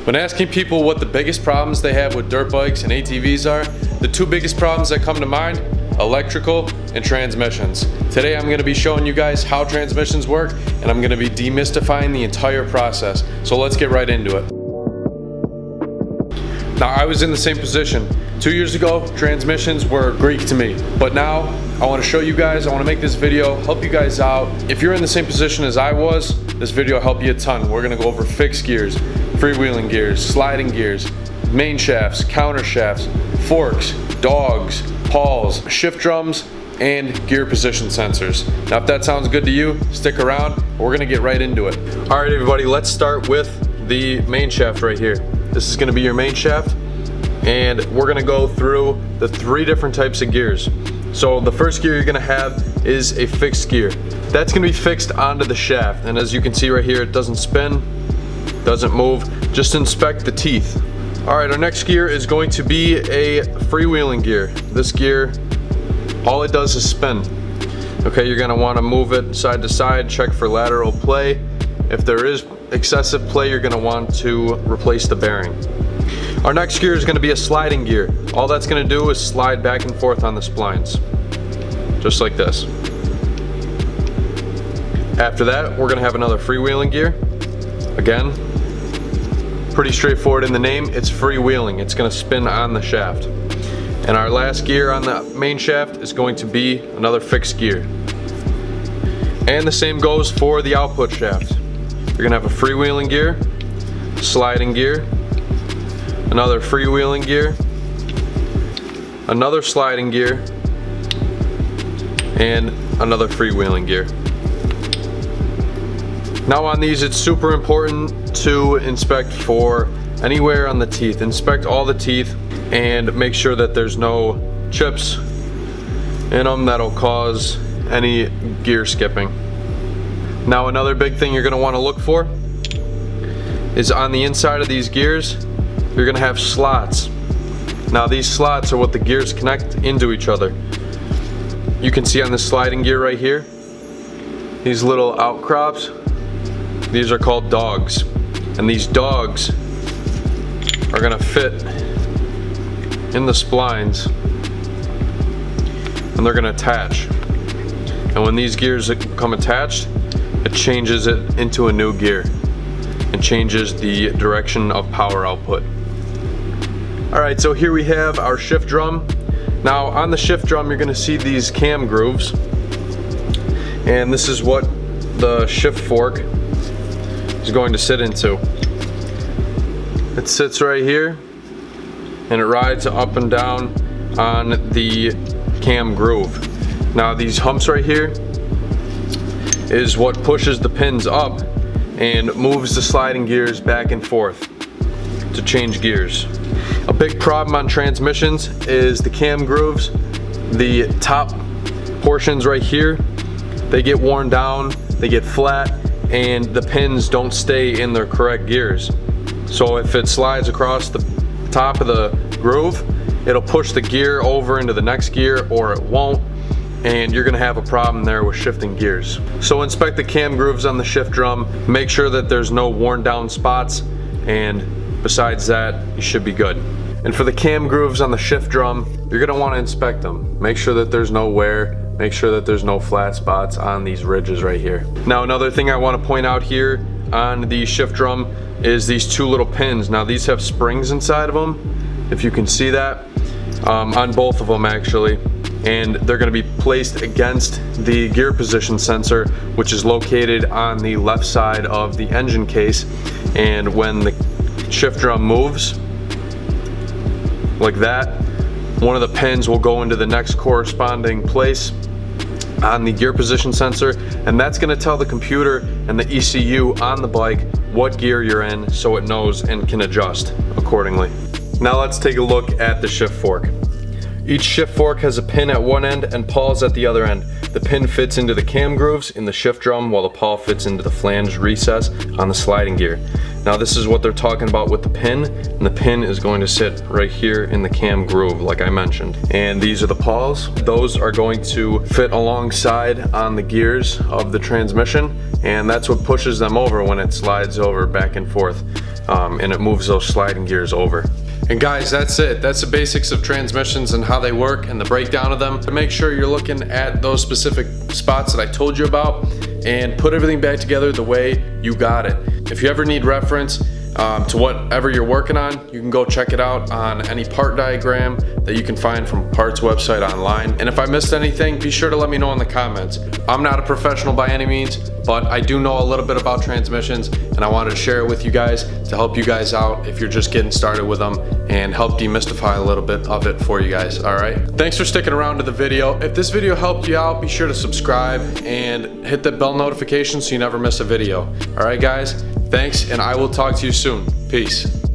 When asking people what the biggest problems they have with dirt bikes and ATVs are, the two biggest problems that come to mind: electrical and transmissions. Today I'm going to be showing you guys how transmissions work, and I'm going to be demystifying the entire process. So let's get right into it. Now, I was in the same position. 2 years ago, transmissions were Greek to me, but now I want to show you guys, I want to make this video, help you guys out. If you're in the same position as I was, this video will help you a ton. We're going to go over fixed gears, freewheeling gears, sliding gears, main shafts, counter shafts, forks, dogs, pawls, shift drums, and gear position sensors. Now, if that sounds good to you, stick around. We're going to get right into it. All right, everybody, let's start with the main shaft right here. This is going to be your main shaft, and we're going to go through the three different types of gears. So the first gear you're going to have is a fixed gear. That's going to be fixed onto the shaft, and as you can see right here, it doesn't spin, doesn't move. Just inspect the teeth. All right, our next gear is going to be a freewheeling gear. This gear, all it does is spin. Okay, you're going to want to move it side to side, check for lateral play. If there is excessive play, you're going to want to replace the bearing. Our next gear is going to be a sliding gear. All that's going to do is slide back and forth on the splines, just like this. After that, we're going to have another freewheeling gear. Again, pretty straightforward in the name, it's freewheeling. It's going to spin on the shaft. And our last gear on the main shaft is going to be another fixed gear. And the same goes for the output shaft. You're going to have a freewheeling gear, sliding gear, another freewheeling gear, another sliding gear, and another freewheeling gear. Now on these, it's super important to inspect for anywhere on the teeth. Inspect all the teeth and make sure that there's no chips in them that'll cause any gear skipping. Now, another big thing you're going to want to look for is on the inside of these gears, you're going to have slots. Now, these slots are what the gears connect into each other. You can see on the sliding gear right here, these little outcrops, these are called dogs. And these dogs are going to fit in the splines, and they're going to attach. And when these gears become attached, it changes it into a new gear and changes the direction of power output. Alright, so here we have our shift drum. Now on the shift drum, you're going to see these cam grooves, and this is what the shift fork is going to sit into. It sits right here and it rides up and down on the cam groove. Now these humps right here is what pushes the pins up and moves the sliding gears back and forth to change gears. A big problem on transmissions is the cam grooves. The top portions right here, they get worn down, they get flat, and the pins don't stay in their correct gears. So if it slides across the top of the groove, it'll push the gear over into the next gear, or it won't, and you're gonna have a problem there with shifting gears. So inspect the cam grooves on the shift drum, make sure that there's no worn down spots, and besides that, you should be good. And for the cam grooves on the shift drum, you're gonna wanna inspect them. Make sure that there's no wear, make sure that there's no flat spots on these ridges right here. Now, another thing I wanna point out here on the shift drum is these two little pins. Now these have springs inside of them, if you can see that, on both of them actually. And they're going to be placed against the gear position sensor, which is located on the left side of the engine case. And when the shift drum moves like that, one of the pins will go into the next corresponding place on the gear position sensor, and that's going to tell the computer and the ECU on the bike what gear you're in, so it knows and can adjust accordingly. Now let's take a look at the shift fork. Each shift fork has a pin at one end and pawls at the other end. The pin fits into the cam grooves in the shift drum, while the pawl fits into the flange recess on the sliding gear. Now this is what they're talking about with the pin, and the pin is going to sit right here in the cam groove like I mentioned. And these are the pawls. Those are going to fit alongside on the gears of the transmission, and that's what pushes them over when it slides over back and forth. and it moves those sliding gears over. And guys, that's it. That's the basics of transmissions and how they work and the breakdown of them. To make sure you're looking at those specific spots that I told you about and put everything back together the way you got it. If you ever need reference to whatever you're working on, you can go check it out on any part diagram that you can find from parts website online. And if I missed anything, be sure to let me know in the comments. I'm not a professional by any means, but I do know a little bit about transmissions, and I wanted to share it with you guys to help you guys out if you're just getting started with them and help demystify a little bit of it for you guys. All right, thanks for sticking around to the video. If this video helped you out, be sure to subscribe and hit the bell notification so you never miss a video. All right guys, thanks, and I will talk to you soon. Peace.